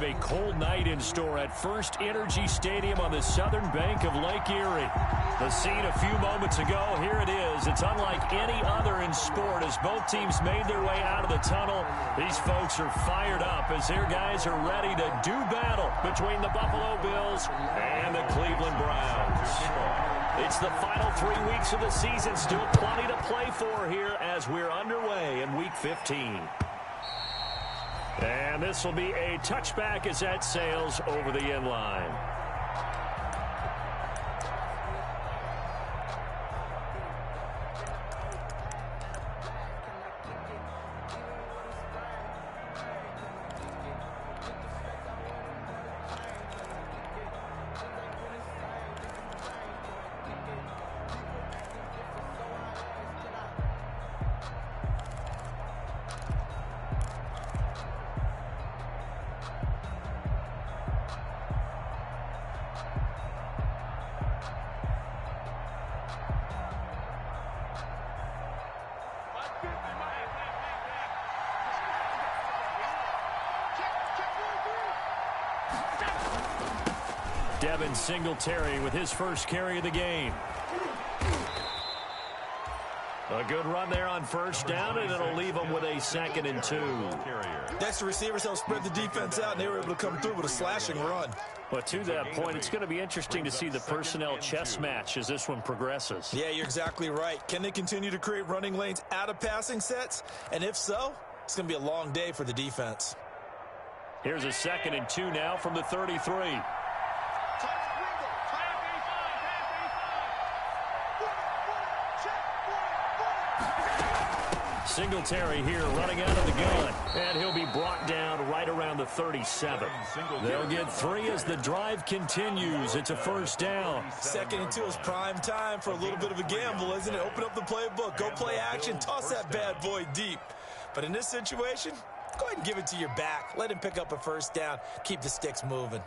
a cold night in store at First Energy Stadium on the southern bank of Lake Erie. The scene a few moments ago, here it is. It's unlike any other in sport as both teams made their way out of the tunnel. These folks are fired up as their guys are ready to do battle between the Buffalo Bills and the Cleveland Browns. It's the final 3 weeks of the season. Still plenty to play for here as we're underway in Week 15. And this will be a touchback as that sails over the end line. Devin Singletary with his first carry of the game. A good run there on first down, and it'll leave them with a 2nd and 2. That's the receivers helped spread the defense out, and they were able to come through with a slashing run. But to that point, it's going to be interesting to see the personnel chess match as this one progresses. Yeah, you're exactly right. Can they continue to create running lanes out of passing sets? And if so, it's going to be a long day for the defense. Here's a 2nd and 2 now from the 33. Singletary here running out of the gun, and he'll be brought down right around the 37. They'll get 3 as the drive continues. It's a first down. 2nd and 2 is prime time for a little bit of a gamble, isn't it? Open up the playbook, go play action, toss that bad boy deep. But in this situation, go ahead and give it to your back. Let him pick up a first down. Keep the sticks moving.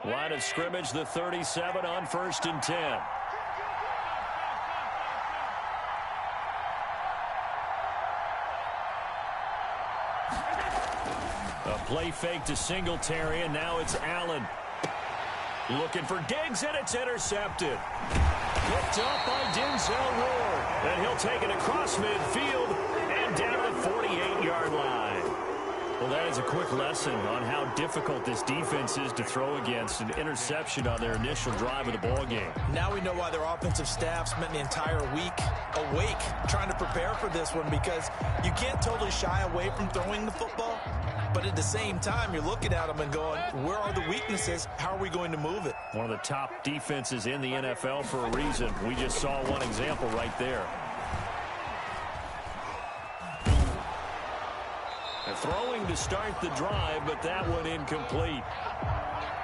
Line of scrimmage, the 37 on 1st and 10. A play fake to Singletary, and now it's Allen. Looking for Diggs, and it's intercepted. Picked up by Denzel Ward. And he'll take it across midfield and down to the 48-yard line. Well, that is a quick lesson on how difficult this defense is to throw against. An interception on their initial drive of the ball game. Now we know why their offensive staff spent the entire week awake trying to prepare for this one, because you can't totally shy away from throwing the football. But at the same time, you're looking at them and going, where are the weaknesses? How are we going to move it? One of the top defenses in the NFL for a reason. We just saw one example right there. Throwing to start the drive, but that one incomplete.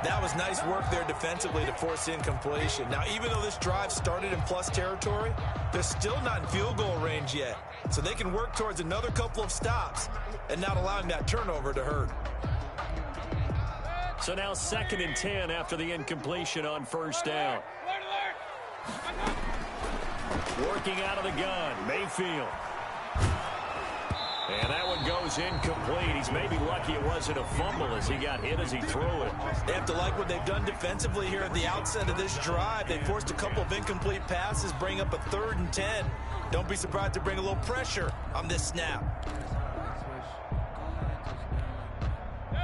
That was nice work there defensively to force incompletion. Now, even though this drive started in plus territory, they're still not in field goal range yet. So they can work towards another couple of stops and not allowing that turnover to hurt. So now 2nd and 10 after the incompletion on first down. Working out of the gun, Mayfield. And that one goes incomplete. He's maybe lucky it wasn't a fumble as he got hit as he threw it. They have to like what they've done defensively here at the outset of this drive. They forced a couple of incomplete passes, bring up a 3rd and 10. Don't be surprised to bring a little pressure on this snap.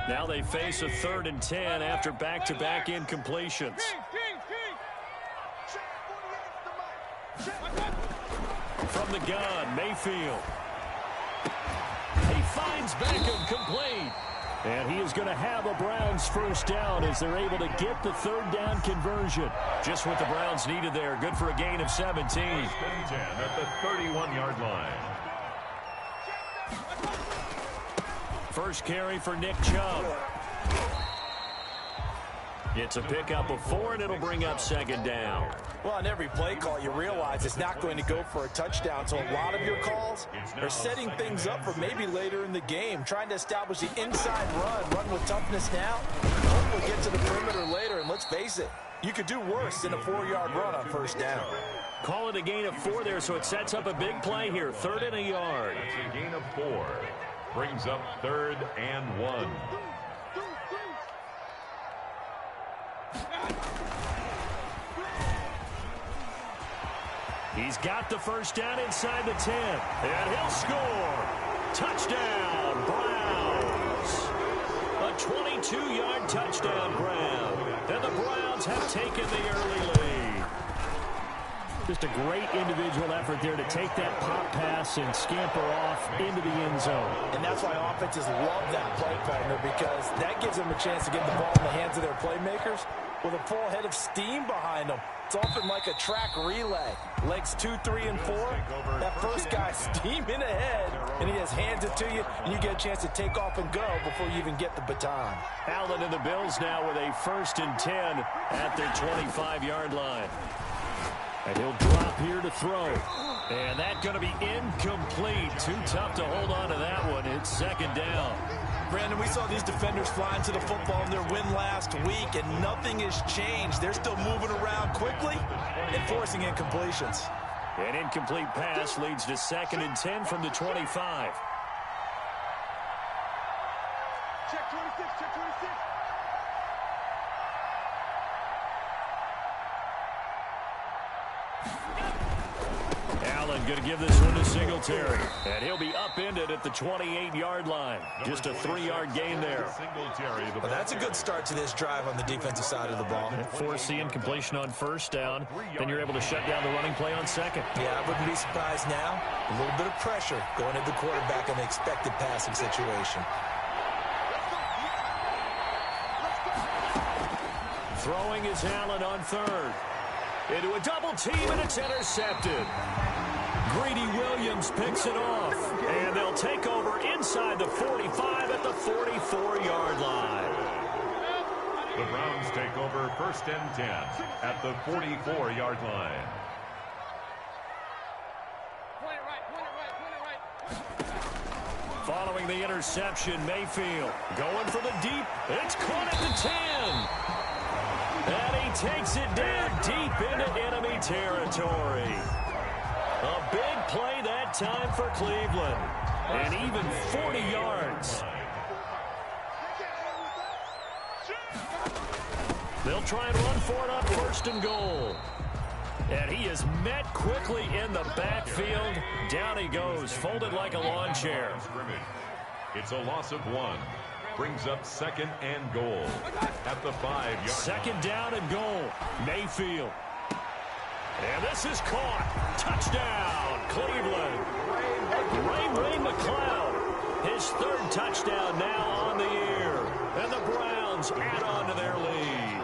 Now they face a 3rd and 10 after back-to-back incompletions. From the gun, Mayfield. He finds Beckham complete. And he is going to have a Browns first down as they're able to get the 3rd down conversion. Just what the Browns needed there. Good for a gain of 17. 1st and 10 at the 31-yard line. First carry for Nick Chubb. It's a pickup of 4, and it'll bring up 2nd down. Well, on every play call, you realize it's not going to go for a touchdown. So a lot of your calls are setting things up for maybe later in the game, trying to establish the inside run with toughness now, will get to the perimeter later, and let's face it, you could do worse than a 4-yard run on first down. Call it a gain of 4 there, so it sets up a big play here. 3rd and a yard. That's a gain of 4. Brings up 3rd and 1. He's got the first down inside the 10. And he'll score. Touchdown, Browns. A 22-yard touchdown grab. And the Browns have taken the early lead. Just a great individual effort there to take that pop pass and scamper off into the end zone. And that's why offenses love that play partner, because that gives them a chance to get the ball in the hands of their playmakers with a full head of steam behind them. It's often like a track relay. Legs 2, 3, and 4. That first guy steaming ahead, and he just hands it to you, and you get a chance to take off and go before you even get the baton. Allen and the Bills now with a 1st and 10 at their 25-yard line. And he'll drop here to throw. And that's going to be incomplete. Too tough to hold on to that one. It's 2nd down. Brandon, we saw these defenders flying to the football in their win last week, and nothing has changed. They're still moving around quickly and forcing incompletions. An incomplete pass leads to 2nd and 10 from the 25. Check 26, check 26. Allen going to give this one to Singletary. And he'll be upended at the 28-yard line. Just a 3-yard gain there. Well, that's a good start to this drive on the defensive side of the ball. Force the incompletion on 1st down. Then you're able to shut down the running play on 2nd. Yeah, I wouldn't be surprised now. A little bit of pressure going at the quarterback in the expected passing situation. Throwing is Allen on 3rd. Into a double team, and it's intercepted. Greedy Williams picks it off. And they'll take over inside the 45 at the 44-yard line. The Browns take over 1st and 10 at the 44-yard line. Point it right. Following the interception, Mayfield going for the deep. It's caught at the 10. And he takes it down deep into enemy territory. A big play that time for Cleveland. And even 40 yards. They'll try and run for it on 1st and goal. And he is met quickly in the backfield. Down he goes, folded like a lawn chair. It's a loss of 1. Brings up 2nd and goal at the 5-yard line. 2nd down and goal. Mayfield. And this is caught. Touchdown, Cleveland. Ray McLeod. His 3rd touchdown now on the year. And the Browns add on to their lead.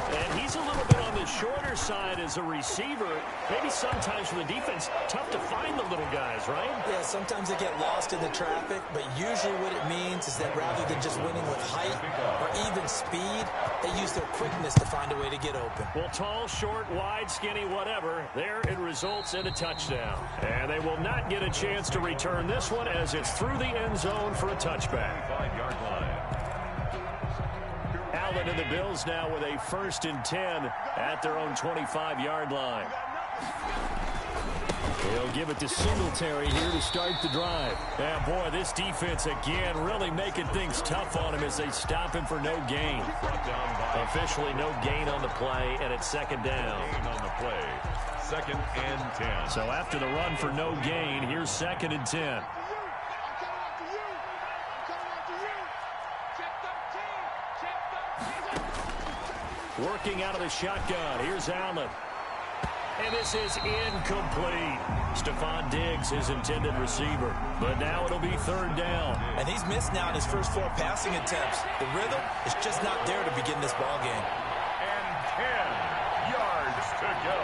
And he's a little bit on the shorter side as a receiver. Maybe sometimes for the defense, tough to find the little guys, right? Yeah, sometimes they get lost in the traffic, but usually what it means is that rather than just winning with height or even speed, they use their quickness to find a way to get open. Well, tall, short, wide, skinny, whatever, there it results in a touchdown. And they will not get a chance to return this one as it's through the end zone for a touchback. 5-yard line. Allen and the Bills now with a 1st and 10 at their own 25-yard line. They'll give it to Singletary here to start the drive. Yeah, boy, this defense again really making things tough on him as they stop him for no gain. Officially no gain on the play, and it's 2nd down. Gain on the play. 2nd and 10. So after the run for no gain, here's 2nd and 10. Working out of the shotgun. Here's Allen. And this is incomplete. Stephon Diggs, his intended receiver. But now it'll be 3rd down. And he's missed now in his first 4 passing attempts. The rhythm is just not there to begin this ball game. And 10 yards to go.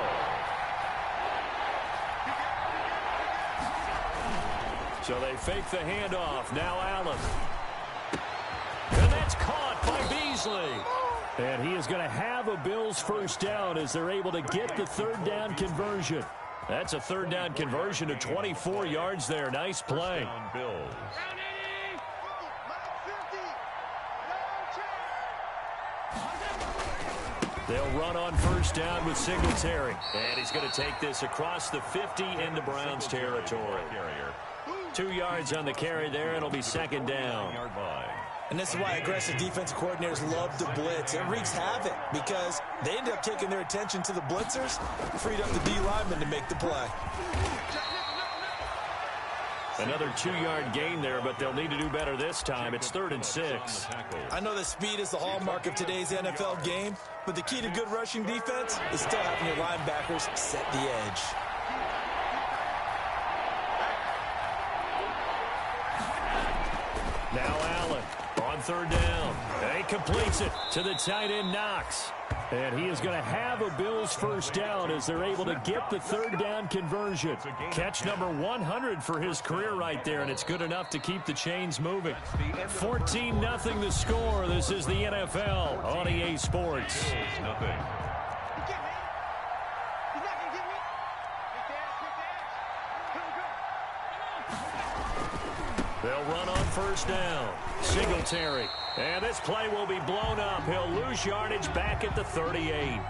So they fake the handoff. Now Allen. And that's caught by Beasley. And he is going to have a Bills 1st down as they're able to get the 3rd down conversion. That's a 3rd down conversion to 24 yards there. Nice play. Bills. They'll run on first down with Singletary. And he's going to take this across the 50 into Browns territory. 2 yards on the carry there. It'll be second down. And this is why aggressive defensive coordinators love to blitz. It wreaks havoc because they end up taking their attention to the blitzers, freed up the D lineman to make the play. Another 2-yard gain there, but they'll need to do better this time. It's 3rd and 6. I know that speed is the hallmark of today's NFL game, but the key to good rushing defense is still having your linebackers set the edge. Now Allen on 3rd down. And he completes it to the tight end Knox. And he is going to have a Bills first down as they're able to get the 3rd down conversion. Catch number 100 for his career right there, and it's good enough to keep the chains moving. 14-0 the score. This is the NFL on EA Sports. They'll run on first down. Singletary. And this play will be blown up. He'll lose yardage back at the 38. I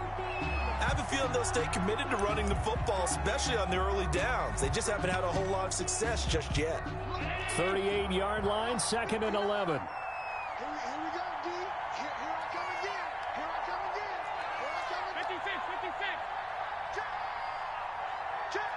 have a feeling they'll stay committed to running the football, especially on the early downs. They just haven't had a whole lot of success just yet. 38-yard line, 2nd and 11. Here we go, D. Here I come again. Here I come again. Here I come again. 56, 56. Check.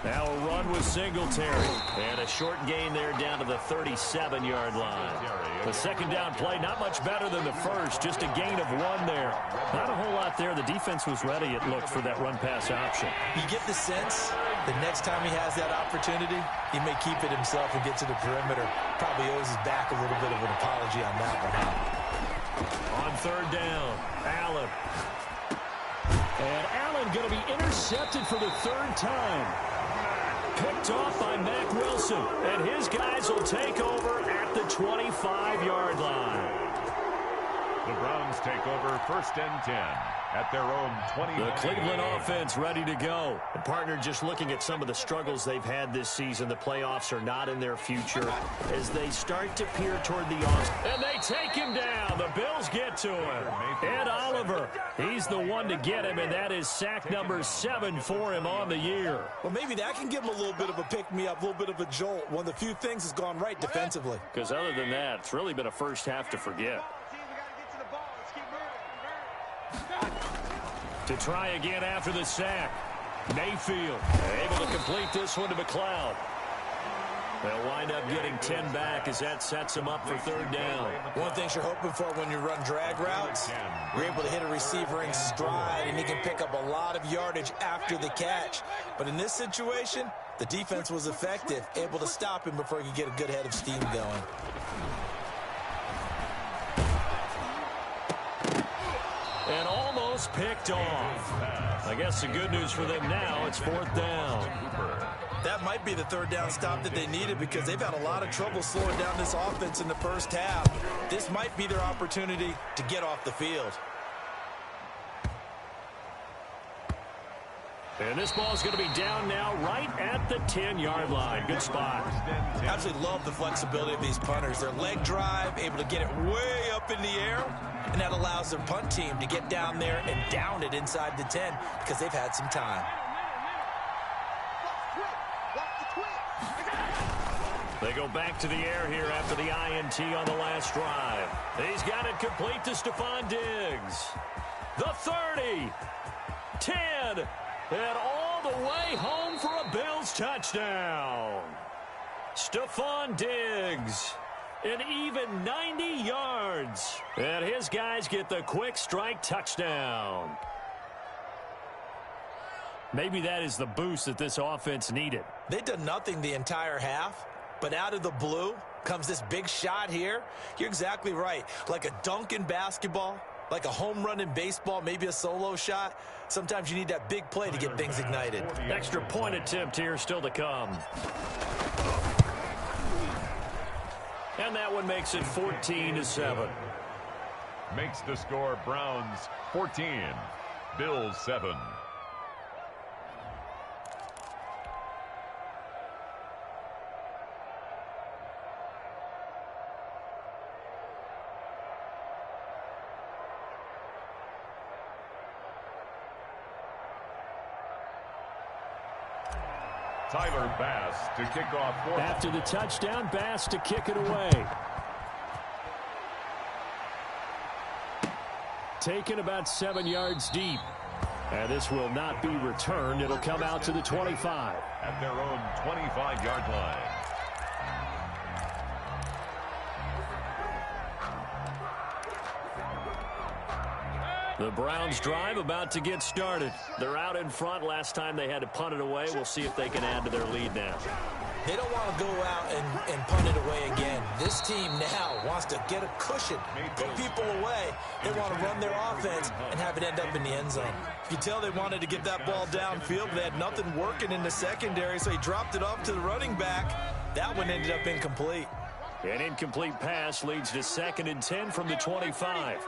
Now a run with Singletary. And a short gain there down to the 37-yard line. The second down play, not much better than the first. Just a gain of 1 there. Not a whole lot there. The defense was ready, it looked, for that run-pass option. You get the sense the next time he has that opportunity, he may keep it himself and get to the perimeter. Probably owes his back a little bit of an apology on that one. On 3rd down, Allen. And Allen going to be intercepted for the 3rd time. Picked off by Mack Wilson. And his guys will take over at the 25-yard line. The Browns take over 1st and 10 at their own 20. The Cleveland offense ready to go. And partner, just looking at some of the struggles they've had this season, the playoffs are not in their future as they start to peer toward the off. And they take him down. The Bills get to him. Ed Oliver, he's the one to get him, and that is sack number 7 for him on the year. Well, maybe that can give him a little bit of a pick-me-up, a little bit of a jolt. One of the few things has gone right defensively. Because other than that, it's really been a first half to forget. To try again after the sack. Mayfield able to complete this one to McLeod. They'll wind up getting 10 back as that sets them up for 3rd down. One thing you're hoping for when you run drag routes, you're able to hit a receiver in stride, and he can pick up a lot of yardage after the catch. But in this situation, the defense was effective, able to stop him before he could get a good head of steam going. And almost picked off. I guess the good news for them now, it's 4th down. That might be the 3rd down stop that they needed because they've had a lot of trouble slowing down this offense in the first half. This might be their opportunity to get off the field. And this ball is going to be down now right at the 10-yard line. Good spot. Absolutely love the flexibility of these punters. Their leg drive, able to get it way up in the air, and that allows their punt team to get down there and down it inside the 10 because they've had some time. They go back to the air here after the INT on the last drive. He's got it complete to Stephon Diggs. The 30, 10, and all the way home for a Bills touchdown. Stephon Diggs, an even 90 yards. And his guys get the quick strike touchdown. Maybe that is the boost that this offense needed. They've done nothing the entire half, but out of the blue comes this big shot here. You're exactly right. Like a dunk in basketball, like a home run in baseball, maybe a solo shot. Sometimes you need that big play to get things ignited. Extra point attempt here still to come. And that one makes it 14-7. Makes the score Browns 14, Bills 7. Tyler Bass to kick off. After the touchdown, Bass to kick it away. Taken about 7 yards deep. And this will not be returned. It'll come out to the 25. At their own 25-yard line. The Browns drive about to get started. They're out in front. Last time they had to punt it away. We'll see if they can add to their lead now. They don't want to go out and punt it away again. This team now wants to get a cushion, put people away. They want to run their offense and have it end up in the end zone. You can tell they wanted to get that ball downfield, but they had nothing working in the secondary, so he dropped it off to the running back. That one ended up incomplete. An incomplete pass leads to 2nd and 10 from the 25.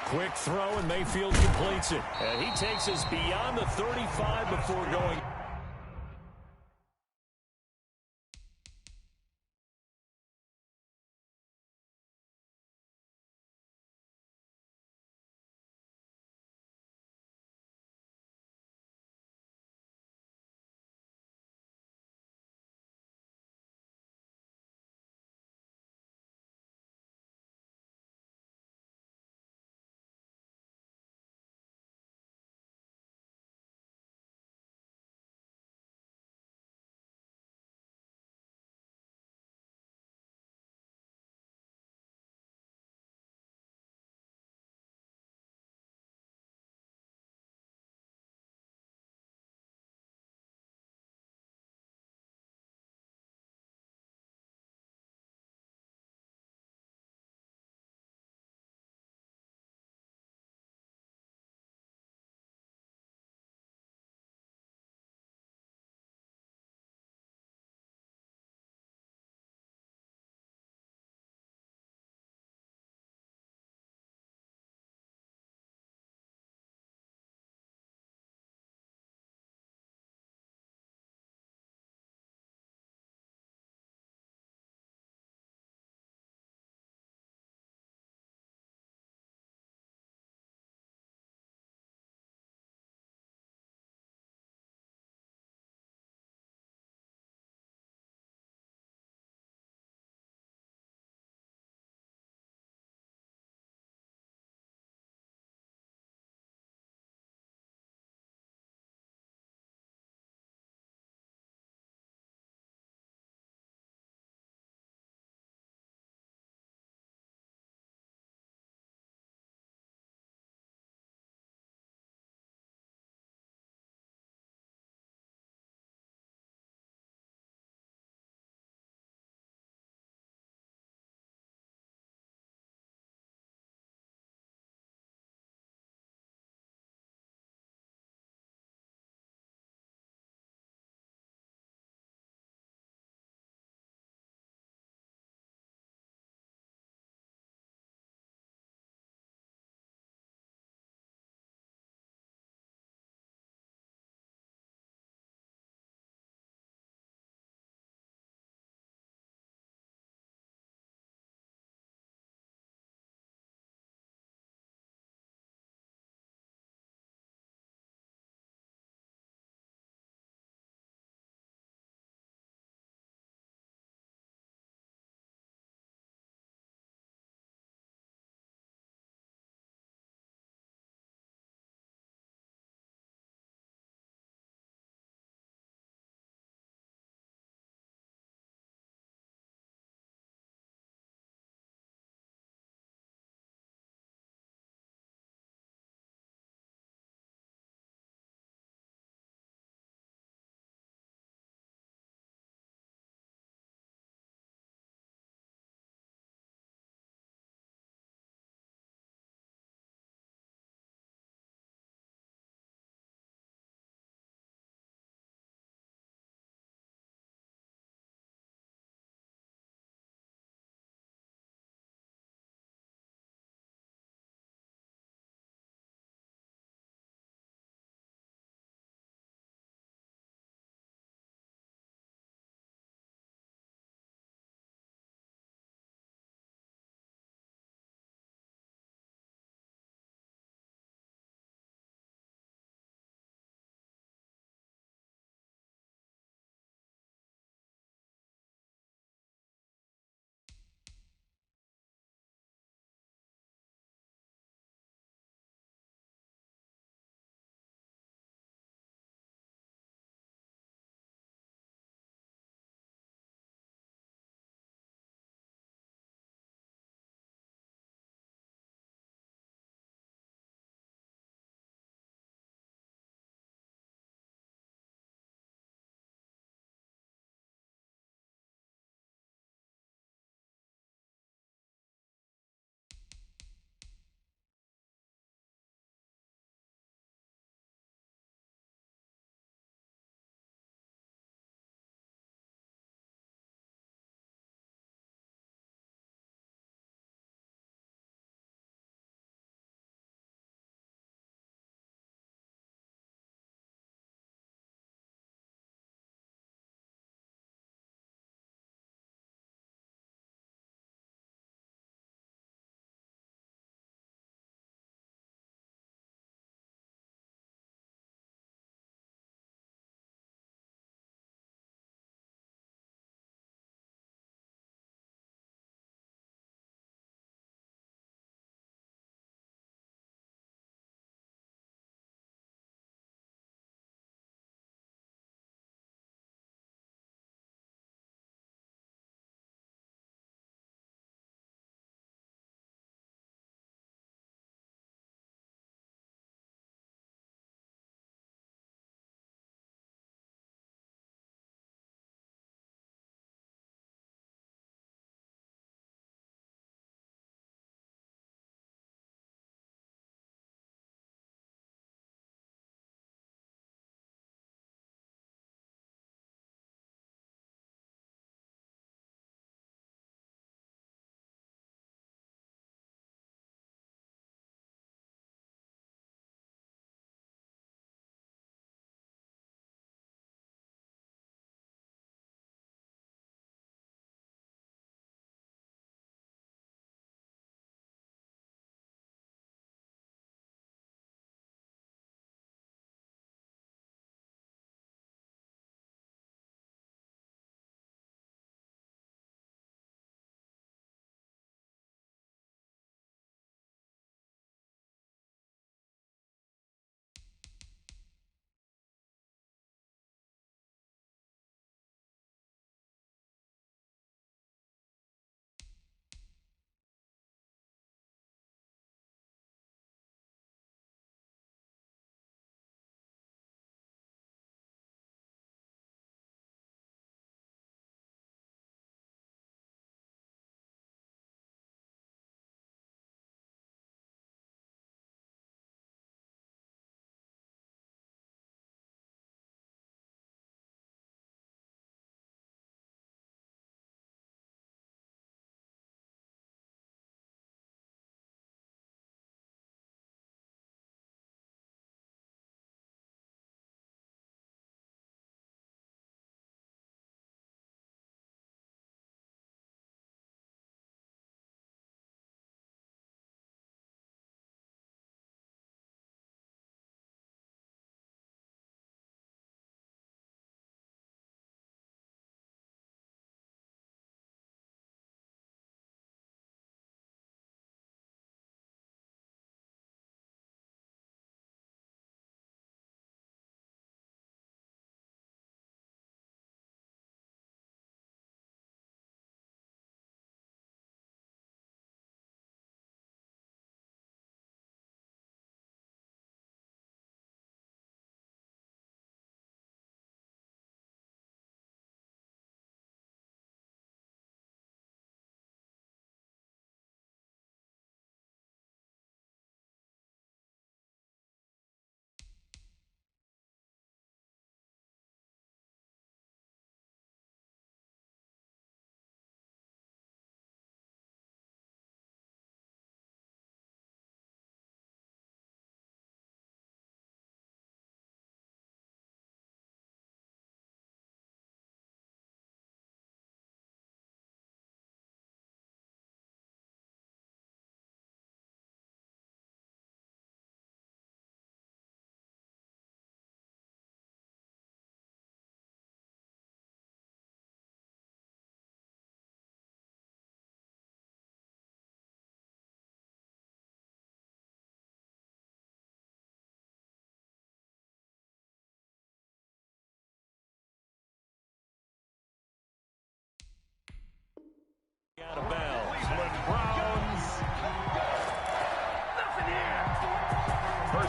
Quick throw, and Mayfield completes it. And he takes us beyond the 35 before going.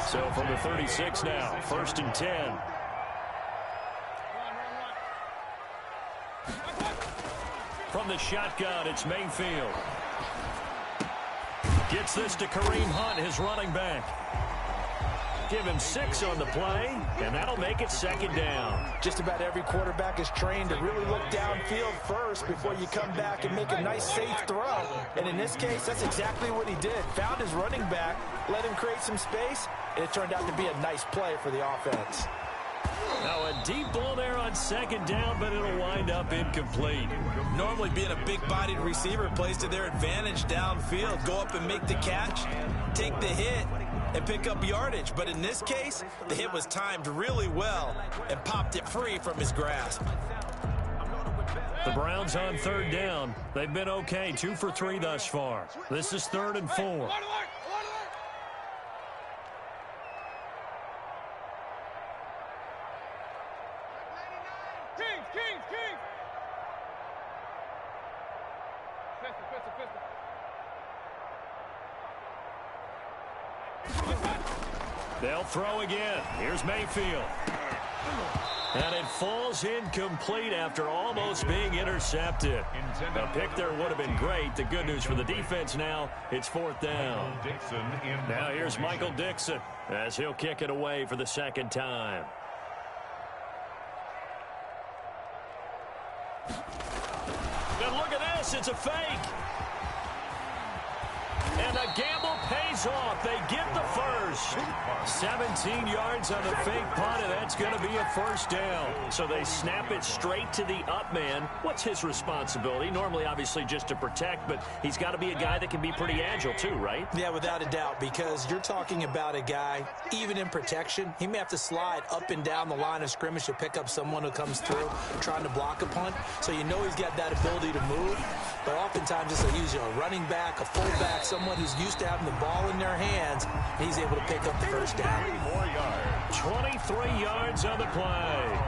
So from the 36 now, 1st and 10. From the shotgun, it's Mayfield. Gets this to Kareem Hunt, his running back. Give him 6 on the play, and that'll make it 2nd down. Just about every quarterback is trained to really look downfield first before you come back and make a nice, safe throw. And in this case, that's exactly what he did. Found his running back, let him create some space, and it turned out to be a nice play for the offense. Now a deep ball there on 2nd down, but it'll wind up incomplete. Normally being a big-bodied receiver plays to their advantage downfield. Go up and make the catch, take the hit, and pick up yardage. But in this case, the hit was timed really well and popped it free from his grasp. The Browns on 3rd down. They've been okay, 2 for 3 thus far. This is 3rd and 4. They'll throw again. Here's Mayfield. And it falls incomplete after almost being intercepted. A pick there would have been great. The good news for the defense now, it's 4th down. Now here's Michael Dixon as he'll kick it away for the 2nd time. And look at this. It's a fake. And the gamble pays off. They get the first. 17 yards on the fake punt, and that's going to be a 1st down. So they snap it straight to the up man. What's his responsibility? Normally, obviously, just to protect, but he's got to be a guy that can be pretty agile too, right? Yeah, without a doubt, because you're talking about a guy, even in protection, he may have to slide up and down the line of scrimmage to pick up someone who comes through trying to block a punt. So you know he's got that ability to move. But oftentimes, it's usually a running back, a fullback, someone who's used to having the ball in their hands, and he's able to pick up the 1st down. 23 yards on the play.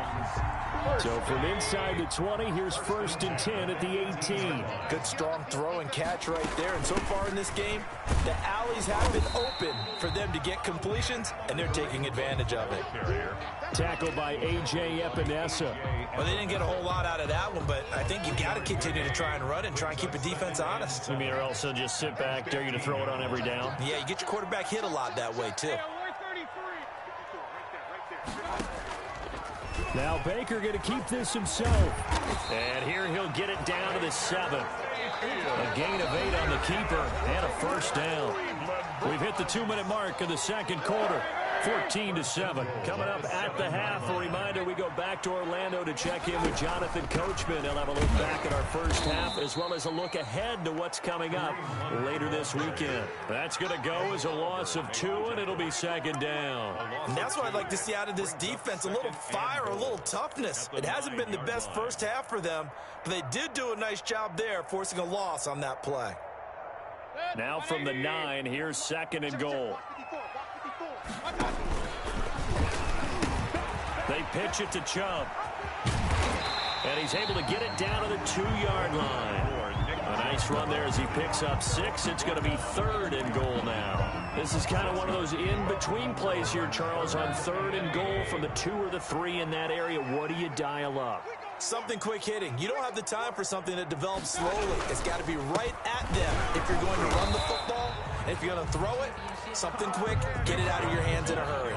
So from inside the 20, here's 1st and 10 at the 18. Good strong throw and catch right there. And so far in this game, the alleys have been open for them to get completions, and they're taking advantage of it. Tackled by A.J. Epinesa. Well, they didn't get a whole lot out of that one, but I think you've got to continue to try and run and try and keep the defense honest. You mean, or else they'll just sit back, dare you to throw it on every down? Yeah, you get your quarterback hit a lot that way, too. Now Baker going to keep this himself. And here he'll get it down to the 7. A gain of 8 on the keeper and a 1st down. We've hit the 2-minute mark in the 2nd quarter. 14-7. Coming up at the half, a reminder, we go back to Orlando to check in with Jonathan Coachman. He'll have a look back at our 1st half as well as a look ahead to what's coming up later this weekend. That's going to go as a loss of 2, and it'll be 2nd down. And that's what I'd like to see out of this defense, a little fire, a little toughness. It hasn't been the best 1st half for them, but they did do a nice job there, forcing a loss on that play. Now from the 9, here's 2nd and goal. They pitch it to Chubb. And he's able to get it down to the 2-yard line. A nice run there as he picks up 6. It's going to be 3rd and goal now. This is kind of one of those in-between plays here, Charles, on 3rd and goal from the 2 or the 3 in that area. What do you dial up? Something quick hitting. You don't have the time for something that develops slowly. It's got to be right at them if you're going to run the football. And if you're going to throw it, something quick, get it out of your hands in a hurry.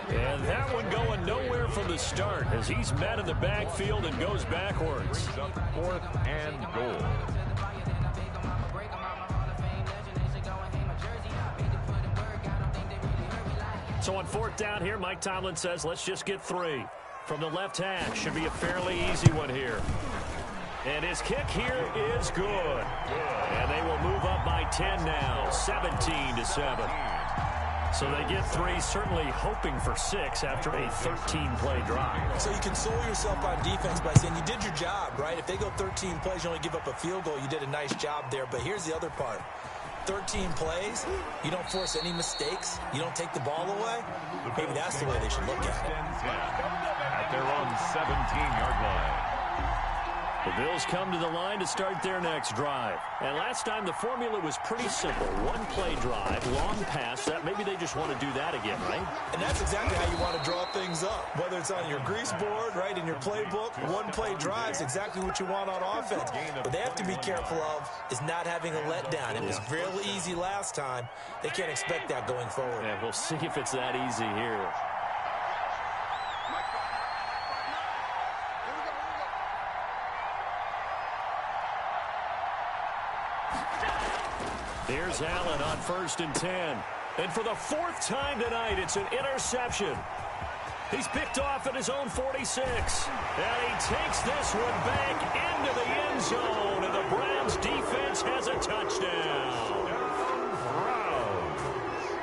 And that one going nowhere from the start as he's met in the backfield and goes backwards. 4th and goal. So on 4th down here, Mike Tomlin says, let's just get 3. From the left hash, should be a fairly easy one here. And his kick here is good. And they will move up by 10 now, 17-7. So they get 3, certainly hoping for 6 after a 13-play drive. So you console yourself on defense by saying you did your job, right? If they go 13 plays, you only give up a field goal, you did a nice job there. But here's the other part. 13 plays, you don't force any mistakes, you don't take the ball away. Maybe that's the way they should look at it. At their own 17-yard line. The Bills come to the line to start their next drive. And last time the formula was pretty simple. 1-play drive, long pass. That maybe they just just want to do that again, right? And that's exactly how you want to draw things up. Whether it's on your grease board, right, in your playbook, one-play drive is exactly what you want on offense. What they have to be careful of is not having a letdown. It was real easy last time. They can't expect that going forward. Yeah, we'll see if it's that easy here. Here's Allen on 1st and 10. And for the 4th time tonight, it's an interception. He's picked off at his own 46. And he takes this one back into the end zone. And the Browns defense has a touchdown.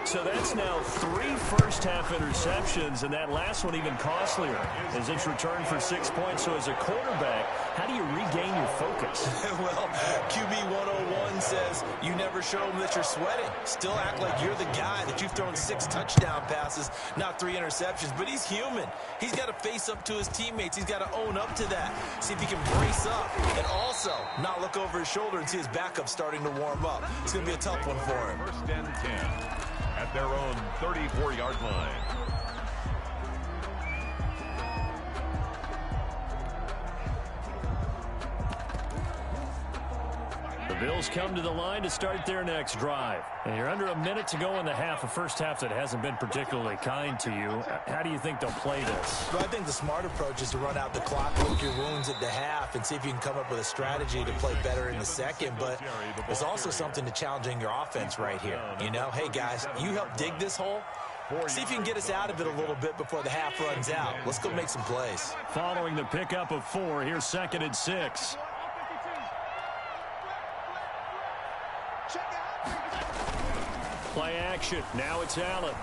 So that's now 3 first-half interceptions, and that last one even costlier as it's returned for 6 points. So as a quarterback, how do you regain your focus? Well, QB 101 says you never show them that you're sweating. Still act like you're the guy, that you've thrown 6 touchdown passes, not 3 interceptions. But he's human. He's got to face up to his teammates. He's got to own up to that. See if he can brace up and also not look over his shoulder and see his backup starting to warm up. It's going to be a tough one for him. 1st and 10 at their own 34-yard line. The Bills come to the line to start their next drive. And you're under a minute to go in the half, a first half that hasn't been particularly kind to you. How do you think they'll play this? Well, I think the smart approach is to run out the clock, lick your wounds at the half, and see if you can come up with a strategy to play better in the second. But there's also something to challenging your offense right here. You know, hey, guys, you help dig this hole. See if you can get us out of it a little bit before the half runs out. Let's go make some plays. Following the pickup of 4, here's 2nd and 6. Play action. Now it's Allen.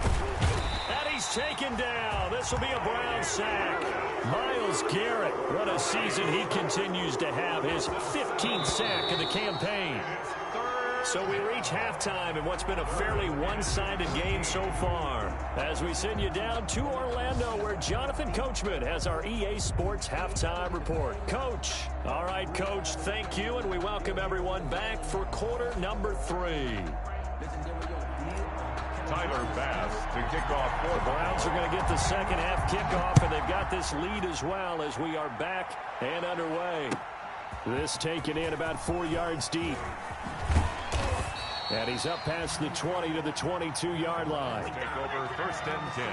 And he's taken down. This will be a Brown sack. Myles Garrett, what a season he continues to have. His 15th sack of the campaign. So we reach halftime in what's been a fairly one-sided game so far. As we send you down to Orlando, where Jonathan Coachman has our EA Sports halftime report. Coach. All right, Coach, thank you, and we welcome everyone back for quarter number 3. Tyler Bass to kick off for the Browns are going to get the second half kickoff, and they've got this lead as well as we are back and underway. This taken in about 4 yards deep. And he's up past the 20 to the 22-yard line. Take over 1st and 10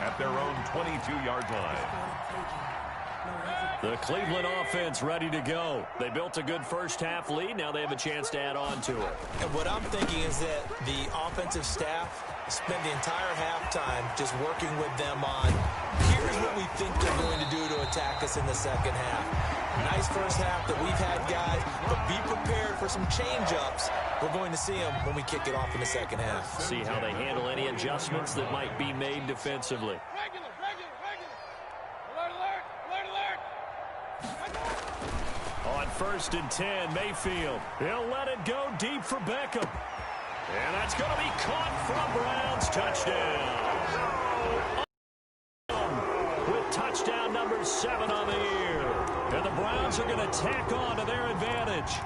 at their own 22-yard line. The Cleveland offense ready to go. They built a good first half lead. Now they have a chance to add on to it. And what I'm thinking is that the offensive staff spent the entire halftime just working with them on, here's what we think they're going to do to attack us in the second half. Nice first half that we've had, guys, but be prepared for some change-ups. We're going to see them when we kick it off in the second half. See how they handle any adjustments that might be made defensively. On 1st and 10, Mayfield. He'll let it go deep for Beckham. And that's going to be caught for a Browns touchdown. With touchdown number 7 on the year. And the Browns are going to tack on to their advantage.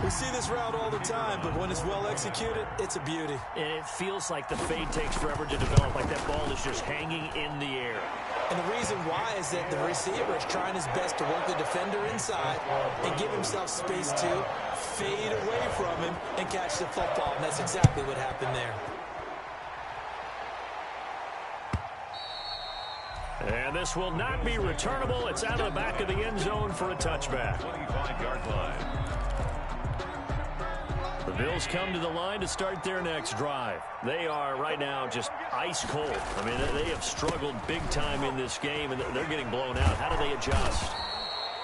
We see this route all the time, but when it's well executed, it's a beauty. And it feels like the fade takes forever to develop, like that ball is just hanging in the air. And the reason why is that the receiver is trying his best to work the defender inside and give himself space to fade away from him and catch the football. And that's exactly what happened there. And this will not be returnable. It's out of the back of the end zone for a touchback. 25-yard line. The Bills come to the line to start their next drive. They are right now just ice cold. I mean, they have struggled big time in this game, and they're getting blown out. How do they adjust?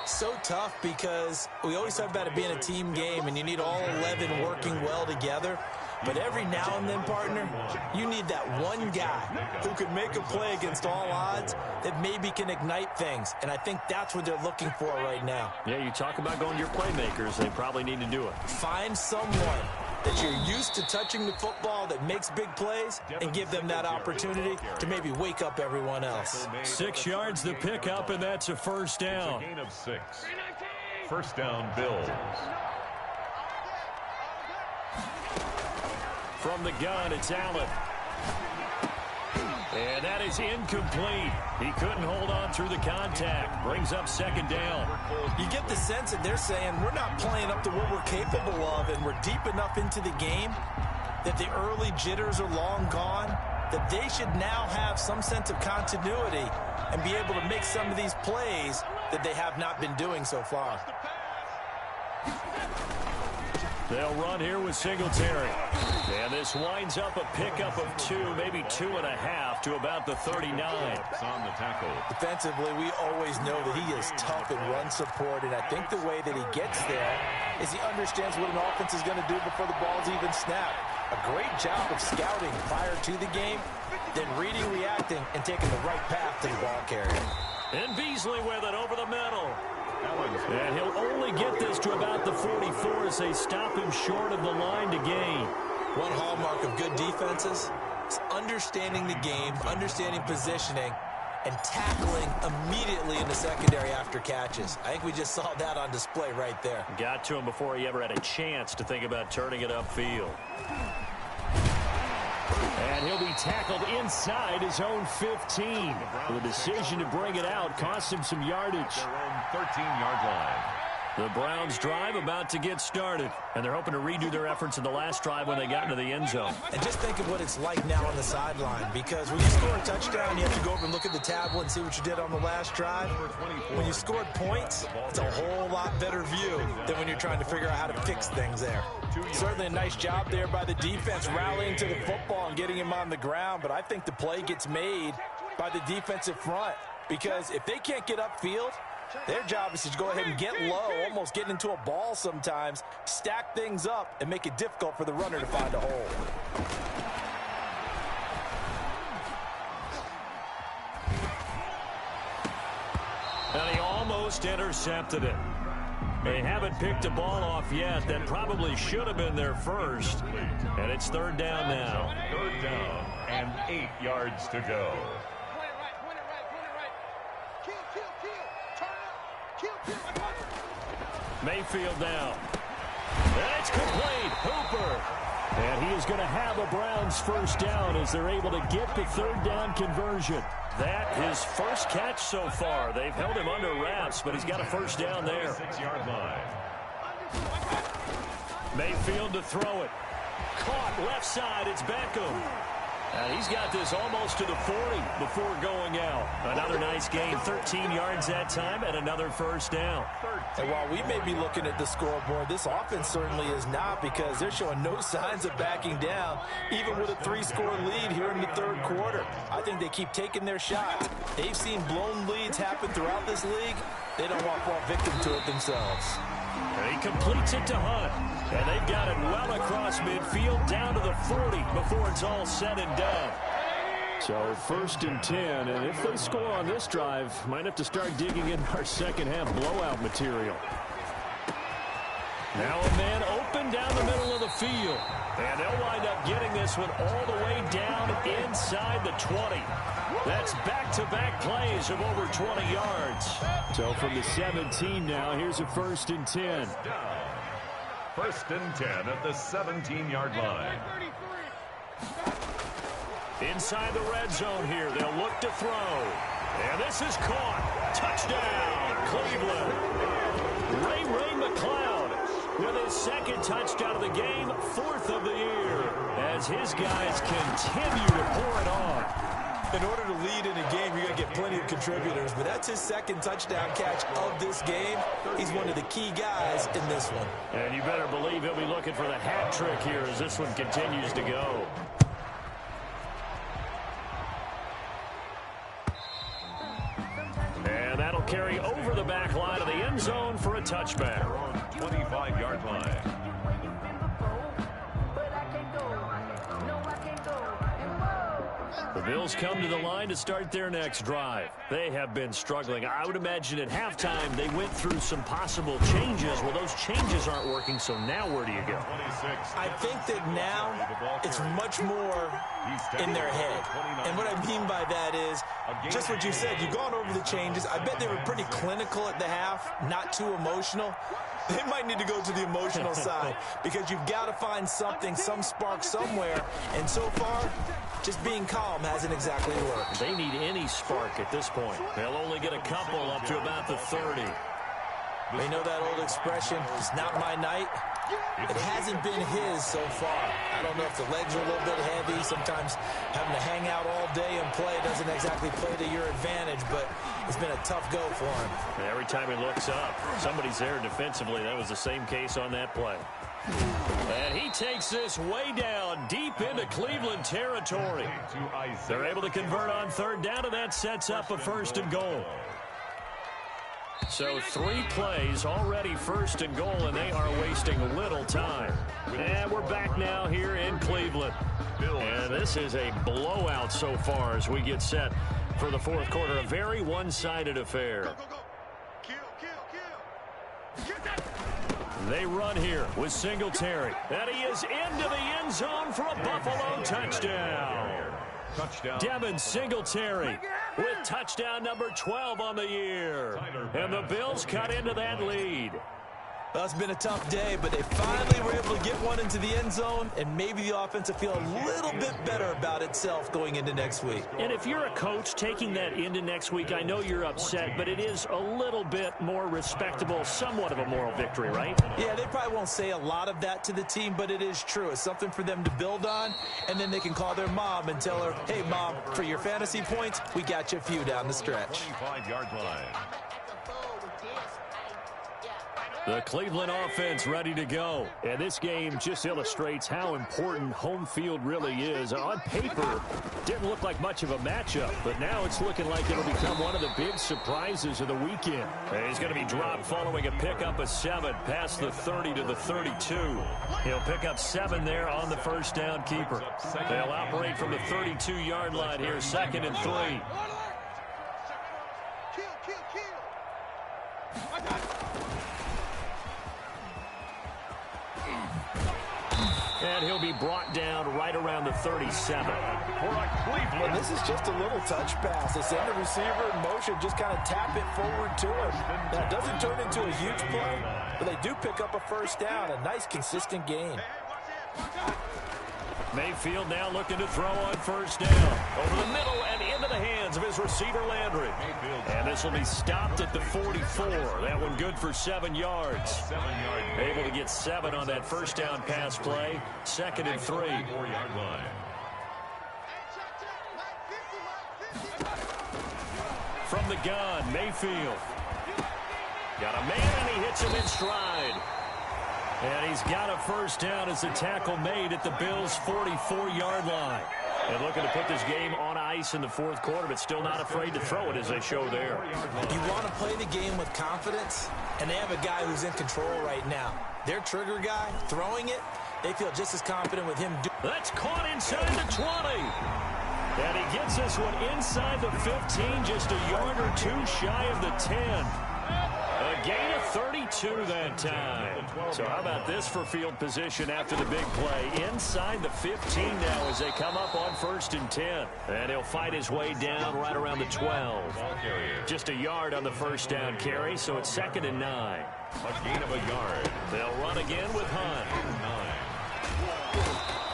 So tough because we always talk about it being a team game, and you need all 11 working well together. But every now and then, partner, you need that one guy who can make a play against all odds that maybe can ignite things. And I think that's what they're looking for right now. Yeah, you talk about going to your playmakers. They probably need to do it. Find someone that you're used to touching the football that makes big plays and give them that opportunity to maybe wake up everyone else. 6 yards the pickup, and that's a first down. It's a gain of 6. First down, Bills. From the gun, it's Allen. is incomplete. He couldn't hold on through the contact. Brings up second down. You get the sense that they're saying we're not playing up to what we're capable of, and we're deep enough into the game that the early jitters are long gone, that they should now have some sense of continuity and be able to make some of these plays that they have not been doing so far. They'll run here with Singletary. And this winds up a pickup of 2, maybe 2.5 to about the 39. On the tackle. Defensively, we always know that he is tough in run support, and I think the way that he gets there is he understands what an offense is going to do before the ball's even snapped. A great job of scouting prior to the game, then reading, reacting, and taking the right path to the ball carrier. And Beasley with it over the middle. And he'll only get this to about the 44 as they stop him short of the line to gain. One hallmark of good defenses is understanding the game, understanding positioning, and tackling immediately in the secondary after catches. I think we just saw that on display right there. Got to him before he ever had a chance to think about turning it upfield. And he'll be tackled inside his own 15. The decision to bring it out cost him some yardage. Their own 13-yard line. The Browns drive about to get started, and they're hoping to redo their efforts in the last drive when they got into the end zone. And just think of what it's like now on the sideline, because when you score a touchdown, you have to go over and look at the tablet and see what you did on the last drive. When you scored points, it's a whole lot better view than when you're trying to figure out how to fix things there. Certainly a nice job there by the defense rallying to the football and getting him on the ground, but I think the play gets made by the defensive front, because if they can't get upfield, their job is to go ahead and get low, almost get into a ball sometimes, stack things up, and make it difficult for the runner to find a hole. And he almost intercepted it. They haven't picked a ball off yet. That probably should have been their first. And it's third down now. Third down and 8 yards to go. Mayfield down. And it's complete. Hooper. And he is going to have a Browns first down as they're able to get the third down conversion. That his first catch so far. They've held him under wraps, but he's got a first down there. 6-yard line. Mayfield to throw it. Caught left side. It's Beckham. And he's got this almost to the 40 before going out. Another nice gain, 13 yards that time, and another first down. And while we may be looking at the scoreboard, this offense certainly is not, because they're showing no signs of backing down, even with a 3-score lead here in the third quarter. I think they keep taking their shots. They've seen blown leads happen throughout this league. They don't want to fall victim to it themselves. And he completes it to Hunt. And they've got it well across midfield down to the 40 before it's all said and done. So first and 10, and if they score on this drive, might have to start digging in our second half blowout material. Now a man open down the middle of the field. And they'll wind up getting this one all the way down inside the 20. That's back-to-back plays of over 20 yards. So from the 17 now, here's a first and 10. First and 10 at the 17-yard line. Inside the red zone here, they'll look to throw. And this is caught. Touchdown, Cleveland. Ray McLeod with his second touchdown of the game, 4th of the year, as his guys continue to pour it on. In order to lead in a game, you're going to get plenty of contributors, but that's his second touchdown catch of this game. He's one of the key guys in this one. And you better believe he'll be looking for the hat trick here as this one continues to go. And that'll carry over the back line of the end zone for a touchback. 25-yard line. The Bills come to the line to start their next drive. They have been struggling. I would imagine at halftime they went through some possible changes. Well, those changes aren't working, so now where do you go? I think that now it's much more in their head. And what I mean by that is just what you said. You've gone over the changes. I bet they were pretty clinical at the half, not too emotional. They might need to go to the emotional side because you've got to find something, some spark somewhere. And so far, just being calm hasn't exactly worked. They need any spark at this point. They'll only get a couple up to about the 30. They know that old expression, it's not my night. It hasn't been his so far. I don't know if the legs are a little bit heavy. Sometimes having to hang out all day and play doesn't exactly play to your advantage, but it's been a tough go for him. And every time he looks up, somebody's there defensively. That was the same case on that play. And he takes this way down, deep into Cleveland territory. They're able to convert on third down, and that sets up a 1st and goal. So 3 plays already 1st and goal, and they are wasting little time. And we're back now here in Cleveland. And this is a blowout so far as we get set for the 4th quarter. A very one-sided affair. They run here with Singletary. And he is into the end zone for a Buffalo touchdown. Devin Singletary with touchdown number 12 on the year. And the Bills cut into that lead. Well, it's been a tough day, but they finally were able to get one into the end zone, and maybe the offense will feel a little bit better about itself going into next week. And if you're a coach taking that into next week, I know you're upset, but it is a little bit more respectable, somewhat of a moral victory, right? Yeah, they probably won't say a lot of that to the team, but it is true. It's something for them to build on, and then they can call their mom and tell her, hey, Mom, for your fantasy points, we got you a few down the stretch. 25-yard line. The Cleveland offense ready to go. And this game just illustrates how important home field really is. On paper, didn't look like much of a matchup, but now it's looking like it'll become one of the big surprises of the weekend. And he's going to be dropped following a pickup of 7 past the 30 to the 32. He'll pick up 7 there on the first down keeper. They'll operate from the 32-yard line here, 2nd and 3. And he'll be brought down right around the 37. And this is just a little touch pass. They send the receiver in motion, just kind of tap it forward to him. Now, it doesn't turn into a huge play, but they do pick up a first down. A nice, consistent game. Mayfield now looking to throw on first down. Over the middle and into the hands of his receiver, Landry. And this will be stopped at the 44. That one good for 7 yards. Able to get 7 on that first down pass play. 2nd and 3. From the gun, Mayfield. Got a man, and he hits him in stride. And he's got a first down as the tackle made at the Bills' 44-yard line. And looking to put this game on ice in the 4th quarter, but still not afraid to throw it as they show there. You want to play the game with confidence, and they have a guy who's in control right now. Their trigger guy, throwing it, they feel just as confident with him. That's caught inside the 20. And he gets this one inside the 15, just a yard or 2 shy of the 10. A gain of 32 that time. So how about this for field position after the big play? Inside the 15 now as they come up on 1st and 10. And he'll fight his way down right around the 12. Just a yard on the first down carry, so it's 2nd and 9. A gain of a yard. They'll run again with Hunt.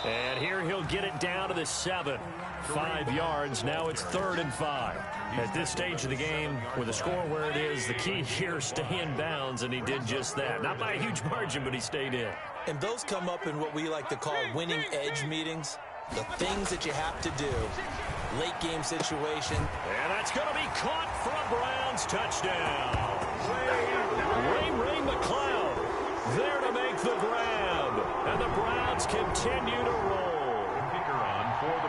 And here he'll get it down to the 7. 5 yards. Now it's 3rd and 5. At this stage of the game, with the score where it is, the key here is stay in bounds, and he did just that. Not by a huge margin, but he stayed in. And those come up in what we like to call winning edge meetings. The things that you have to do. Late game situation. And that's going to be caught for a Browns touchdown. Ray McLeod there to make the grab. And the Browns continue to roll.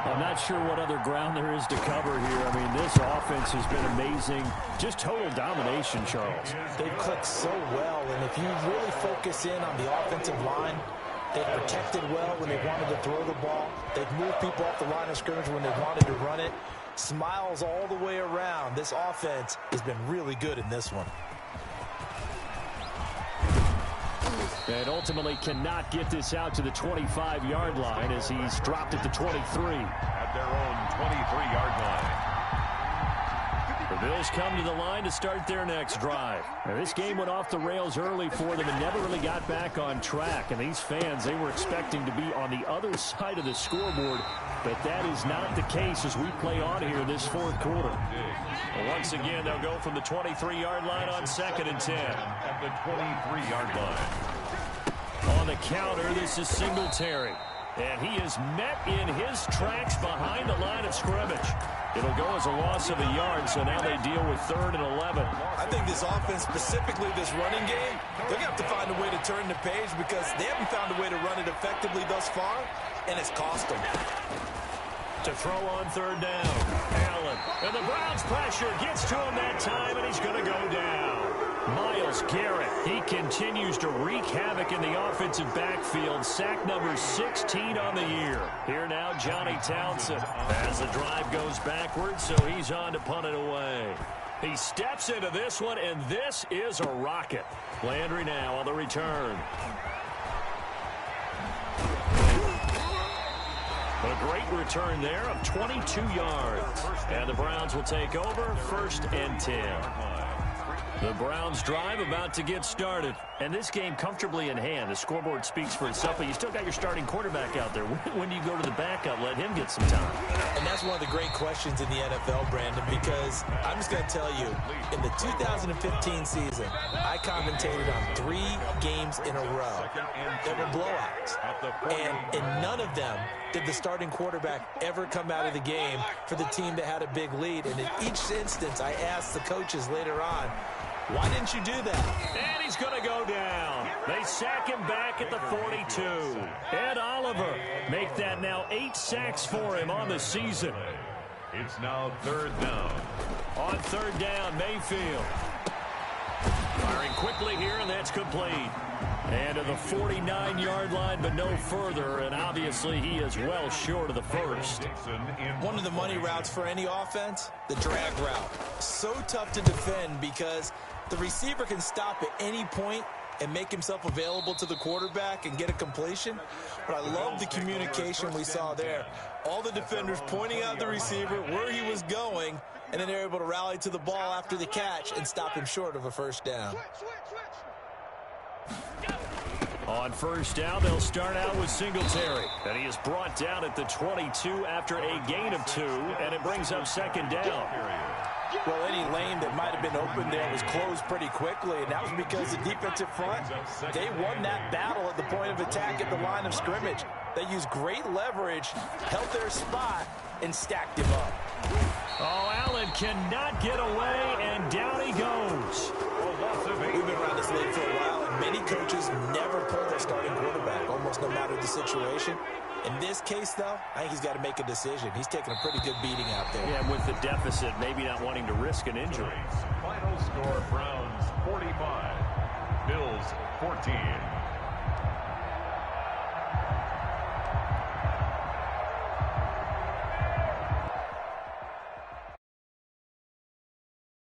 I'm not sure what other ground there is to cover here. I mean, this offense has been amazing. Just total domination, Charles. They've clicked so well, and if you really focus in on the offensive line, they've protected well when they wanted to throw the ball. They've moved people off the line of scrimmage when they wanted to run it. Smiles all the way around. This offense has been really good in this one. And ultimately cannot get this out to the 25-yard line as he's dropped at the 23. At their own 23-yard line. The Bills come to the line to start their next drive. Now, this game went off the rails early for them and never really got back on track. And these fans, they were expecting to be on the other side of the scoreboard. But that is not the case as we play on here this fourth quarter. Well, once again, they'll go from the 23-yard line on 2nd and 10. At the 23-yard line. On the counter, this is Singletary. And he is met in his tracks behind the line of scrimmage. It'll go as a loss of a yard, so now they deal with 3rd and 11. I think this offense, specifically this running game, they're going to have to find a way to turn the page because they haven't found a way to run it effectively thus far, and it's cost them. To throw on 3rd down, Allen. And the Browns pressure gets to him that time, and he's going to go down. Myles Garrett, he continues to wreak havoc in the offensive backfield. Sack number 16 on the year. Here now, Johnny Townsend. As the drive goes backwards, so he's on to punt it away. He steps into this one, and this is a rocket. Landry now on the return. A great return there of 22 yards. And the Browns will take over 1st and 10. The Browns drive about to get started. And this game comfortably in hand. The scoreboard speaks for itself, but you still got your starting quarterback out there. When do you go to the backup? Let him get some time. And that's one of the great questions in the NFL, Brandon, because I'm just going to tell you, in the 2015 season, I commentated on 3 games in a row. There were blowouts. And in none of them did the starting quarterback ever come out of the game for the team that had a big lead. And in each instance, I asked the coaches later on, why didn't you do that? And he's going to go down. They sack him back at the 42. Ed Oliver make that now 8 sacks for him on the season. It's now 3rd down. On 3rd down, Mayfield. Firing quickly here, and that's complete. And to the 49-yard line, but no further, and obviously he is well short of the first. One of the money routes for any offense, the drag route. So tough to defend because the receiver can stop at any point and make himself available to the quarterback and get a completion. But I love the communication we saw there. All the defenders pointing out the receiver, where he was going, and then they're able to rally to the ball after the catch and stop him short of a 1st down. On 1st down, they'll start out with Singletary. And he is brought down at the 22 after a gain of 2, and it brings up 2nd down. Well, any lane that might have been open there was closed pretty quickly, and that was because the defensive front, they won that battle at the point of attack at the line of scrimmage. They used great leverage, held their spot, and stacked him up. Oh, Allen cannot get away, and down he goes. We've been around this league for a while, and many coaches never pull their starting quarterback, almost no matter the situation. In this case, though, I think he's got to make a decision. He's taking a pretty good beating out there. Yeah, with the deficit, maybe not wanting to risk an injury. Final score, Browns 45, Bills 14.